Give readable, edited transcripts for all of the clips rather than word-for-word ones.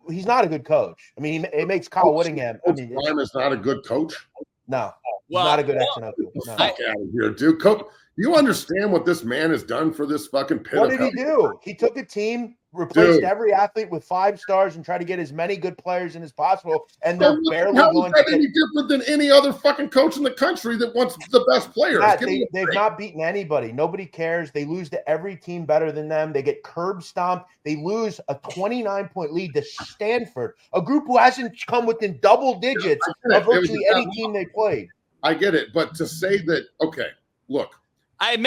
he's not a good coach. I mean, he makes Kyle Whittingham. Coach Prime is not a good coach. No, he's not a good XFL. Fuck out of here, dude. You understand what this man has done for this fucking pit? What did he do? He took a team, replaced every athlete with 5 stars, and tried to get as many good players in as possible. And they're barely going to get any different than any other fucking coach in the country that wants the best players. Matt, they've not beaten anybody. Nobody cares. They lose to every team better than them. They get curb stomped. They lose a 29-point lead to Stanford, a group who hasn't come within double digits of virtually any team they played. I get it, but to say that, okay, look. I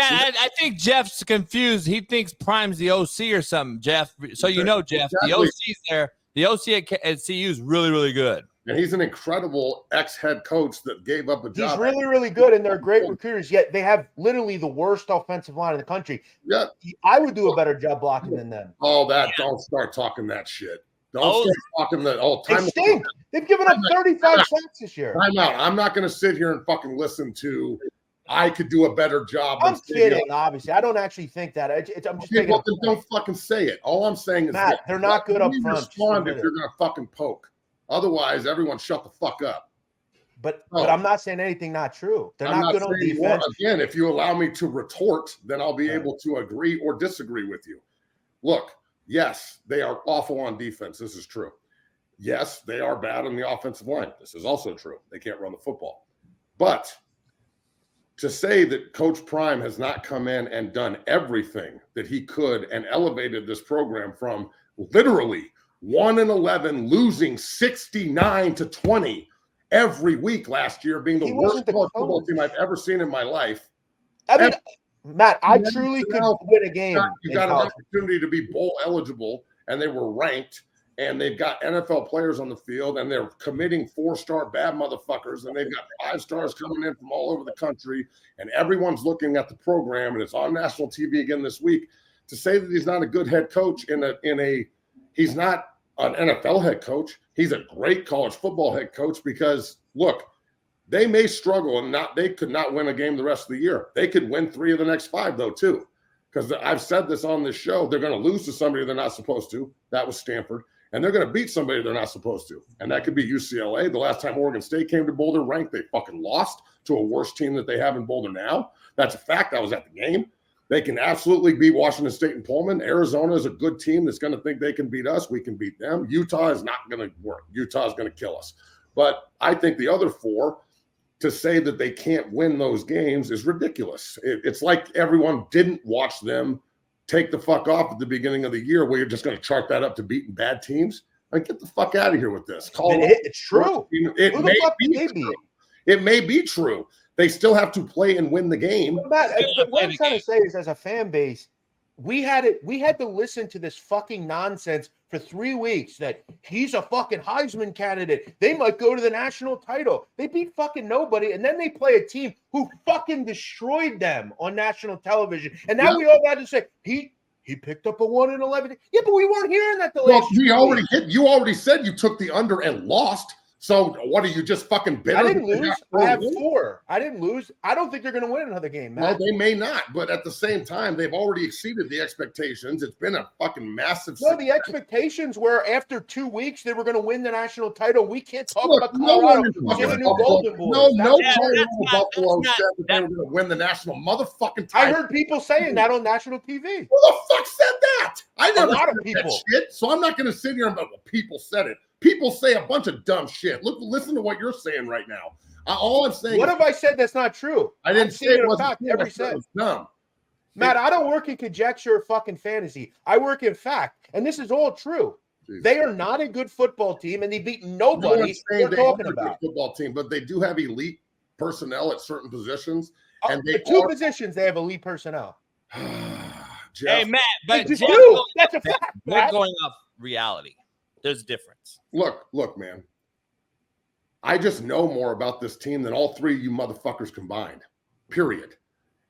think Jeff's confused. He thinks Prime's the OC or something, Jeff. So you know, Jeff, the OC's there. The OC at CU is really, really good. And he's an incredible ex-head coach that gave up a job. He's really, really good, and they're great recruiters, yet they have literally the worst offensive line in the country. Yeah. I would do a better job blocking than them. Don't start talking that shit. Don't start talking that all time. They stink. They've given up 35 sacks this year. Time out. I'm not going to sit here and fucking listen to I could do a better job. I'm kidding, obviously. I don't actually think that. I'm just well, then don't fucking say it. All I'm saying is Matt, they're not good up front. Respond if you're going to fucking poke. Otherwise, everyone shut the fuck up. But I'm not saying anything not true. They're not good on defense. Again, if you allow me to retort, then I'll be able to agree or disagree with you. Look, yes, they are awful on defense. This is true. Yes, they are bad on the offensive line. This is also true. They can't run the football. But to say that Coach Prime has not come in and done everything that he could and elevated this program from literally 1-11, losing 69-20 every week last year, being the worst football team I've ever seen in my life. I mean, Matt, I truly could win a game. You got an opportunity to be bowl eligible, and they were ranked. And they've got NFL players on the field, and they're committing 4-star bad motherfuckers, and they've got 5 stars coming in from all over the country, and everyone's looking at the program, and it's on national TV again this week. To say that he's not a good head coach he's not an NFL head coach. He's a great college football head coach because look, they may struggle and they could not win a game the rest of the year. They could win 3 of the next 5 though too, because I've said this on this show. They're going to lose to somebody they're not supposed to. That was Stanford. And they're going to beat somebody they're not supposed to. And that could be UCLA. The last time Oregon State came to Boulder ranked, they fucking lost to a worse team that they have in Boulder now. That's a fact. I was at the game. They can absolutely beat Washington State and Pullman. Arizona is a good team that's going to think they can beat us. We can beat them. Utah is not going to work. Utah is going to kill us. But I think the other 4, to say that they can't win those games is ridiculous. It's like everyone didn't watch them take the fuck off at the beginning of the year where you're just going to chart that up to beating bad teams. Get the fuck out of here with this. It's true. It may be true. They still have to play and win the game. Matt, what I'm trying to say is, as a fan base, we had to listen to this fucking nonsense for 3 weeks that he's a fucking Heisman candidate. They might go to the national title. They beat fucking nobody, and then they play a team who fucking destroyed them on national television. And now we all got to say he picked up a 1-11. Yeah, but we weren't hearing that the last year. You already said you took the under and lost. So what are you just fucking bitter? I didn't lose. I have 4. I didn't lose. I don't think they're going to win another game, Matt. No, they may not. But at the same time, they've already exceeded the expectations. It's been a fucking massive. No, the expectations were after 2 weeks they were going to win the national title. We can't talk about Colorado. No, Buffalo said that they were going to win the national motherfucking title. I heard people saying that on national TV. Who the fuck said that? I never a lot of said people. That shit. So I'm not going to sit here and go, well, people said it. People say a bunch of dumb shit. Listen to what you're saying right now. All I'm saying. What have I said that's not true? I didn't say it was fact. Every sentence. Dumb. Matt, I don't work in conjecture or fucking fantasy. I work in fact, and this is all true. Jeez. They are not a good football team, and they beat nobody. We're talking about football team, but they do have elite personnel at certain positions. And the 2 positions they have elite personnel. Hey, Matt, but that's a fact. They're going off reality. There's a difference. Look, man. I just know more about this team than all 3 of you motherfuckers combined, period.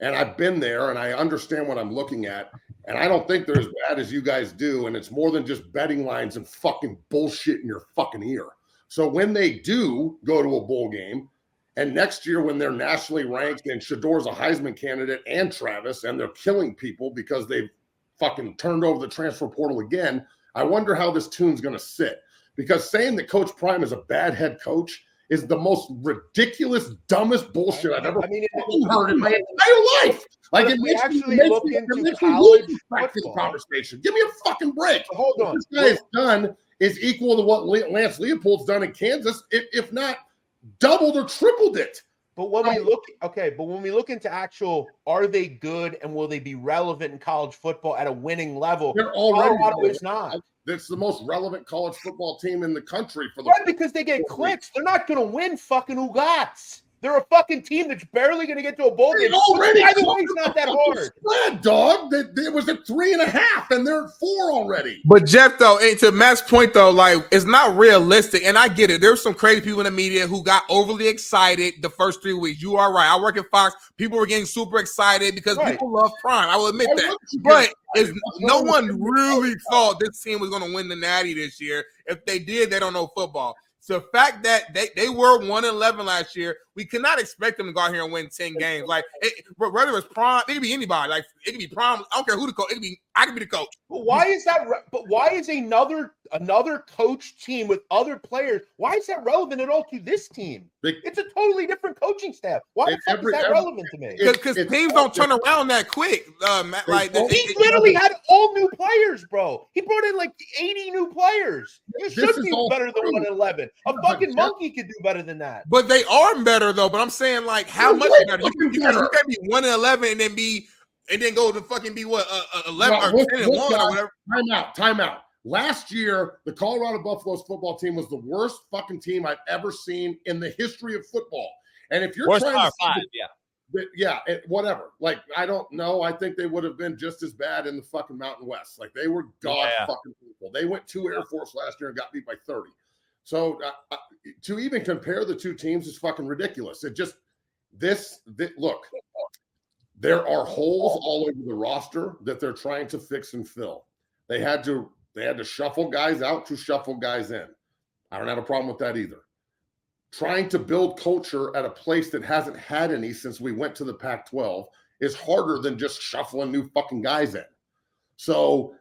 And I've been there, and I understand what I'm looking at, and I don't think they're as bad as you guys do, and it's more than just betting lines and fucking bullshit in your fucking ear. So when they do go to a bowl game, and next year when they're nationally ranked and Shador's a Heisman candidate and Travis, and they're killing people because they've fucking turned over the transfer portal again, I wonder how this tune's going to sit. because saying that Coach Prime is a bad head coach is the most ridiculous, dumbest bullshit I've ever heard in my entire life. Like, it makes actually me look into college college football conversation. Give me a fucking break. Hold on. What this guy has done is equal to what Lance Leopold's done in Kansas, if not doubled or tripled it. But when we look into actual, are they good and will they be relevant in college football at a winning level? They're already Colorado is not. It's the most relevant college football team in the country for the right, because they get clicks. They're not going to win fucking Ugats. They're a fucking team that's barely going to get to a bowl game. Already, by the way, it's not that hard. Spread, dog. It was at 3.5, and they're at 4 already. But Jeff, though, and to Matt's point, though, like, it's not realistic. And I get it. There's some crazy people in the media who got overly excited the first 3 weeks. You are right. I work at Fox. People were getting super excited because people love Prime. I will admit that. But no one really thought this team was going to win the Natty this year. If they did, they don't know football. So the fact that they were 1-11 last year, we cannot expect them to go out here and win 10 games. Like, whether it's Prime, it could be anybody. Like, it could be Prime. I don't care who the coach. I could be the coach. But why is that? But why is another coach team with other players? Why is that relevant at all to this team? It's a totally different coaching staff. Why the fuck is that relevant to me? Because teams don't turn around that quick. He literally had all new players, bro. He brought in like 80 new players. You should be better than 1-11. A fucking monkey could do better than that. But they are better though. But I'm saying, like, how much better? You can't be 1-11 and then go to fucking be what 11 or 10-1 or whatever. Time out. Last year, the Colorado Buffaloes football team was the worst fucking team I've ever seen in the history of football. And if you're trying to whatever. Like, I don't know. I think they would have been just as bad in the fucking Mountain West. Like, they were fucking people. They went to Air Force last year and got beat by 30. So to even compare the two teams is fucking ridiculous. It just look. There are holes all over the roster that they're trying to fix and fill. They had to shuffle guys out to shuffle guys in. I don't have a problem with that either. Trying to build culture at a place that hasn't had any since we went to the Pac-12 is harder than just shuffling new fucking guys in. So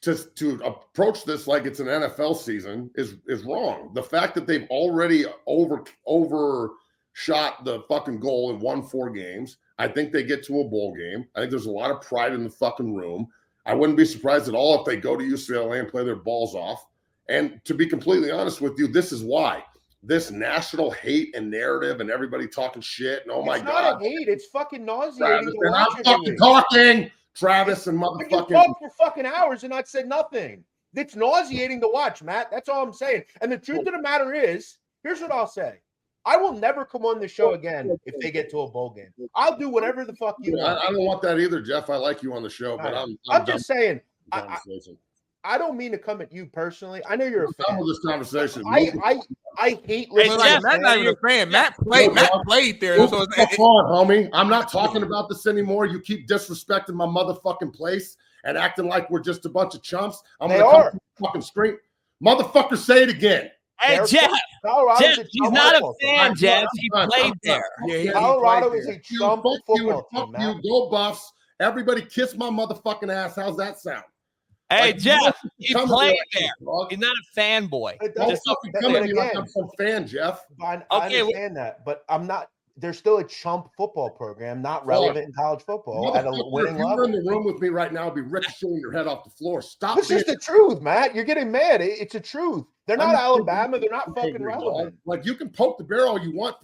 to approach this like it's an NFL season is wrong. The fact that they've already overshot the fucking goal and won 4 games, I think they get to a bowl game. I think there's a lot of pride in the fucking room. I wouldn't be surprised at all if they go to UCLA and play their balls off. And to be completely honest with you, this is why. This national hate and narrative and everybody talking shit and God. It's not a hate. It's fucking nauseating. Travis, and I'm fucking talking, Travis and motherfucking. You talk for fucking hours and not said nothing. It's nauseating to watch, Matt. That's all I'm saying. And the truth of the matter is, here's what I'll say. I will never come on the show again if they get to a bowl game. I'll do whatever the fuck you want. I don't want that either, Jeff. I like you on the show, but I'm just saying. I don't mean to come at you personally. I know you're a fan. With this conversation. I hate listening. Matt's not even a fan. Matt played there. So homie. I'm not talking about this anymore. You keep disrespecting my motherfucking place and acting like we're just a bunch of chumps. I'm going to come to the fucking street. Motherfucker, say it again. Hey, Jeff, he's not a fan, Jeff. He played there. Yeah, Colorado is a chump football team, man. Go Buffs. Everybody kiss my motherfucking ass. How's that sound? Hey, Jeff, he played there. He's not a fanboy. Don't fucking come at me like I'm some fan, Jeff. I understand that, but I'm not. They're still a chump football program, not relevant in college football at a winning level. If you were in the room with me right now, I'd be ricocheting your head off the floor. Stop. It's just the truth, Matt. You're getting mad. It's the truth. They're not Alabama. They're not fucking relevant. Like, you can poke the bear all you want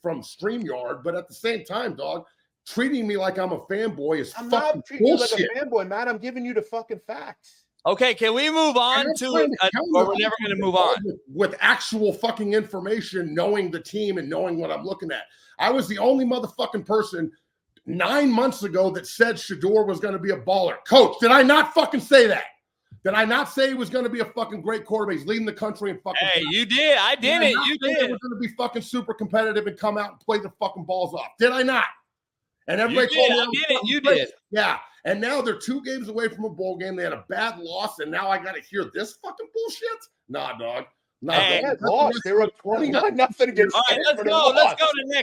from StreamYard, but at the same time, dog, treating me like I'm a fanboy is fucking bullshit. I'm not treating you like a fanboy, Matt. I'm giving you the fucking facts. Okay, can we move on to it? Or we're never going to move on. With actual fucking information, knowing the team and knowing what I'm looking at. I was the only motherfucking person 9 months ago that said Shedeur was going to be a baller. Coach, did I not fucking say that? Did I not say he was going to be a fucking great quarterback? He's leading the country in fucking. Hey, you did. I didn't. You did. He was going to be fucking super competitive and come out and play the fucking balls off. Did I not? And everybody told me I didn't. You did. Yeah. And now they're 2 games away from a bowl game. They had a bad loss, and now I got to hear this fucking bullshit? Nah, dog. Nah, dog. They were 29-0 against. All right, let's go. Let's go to next.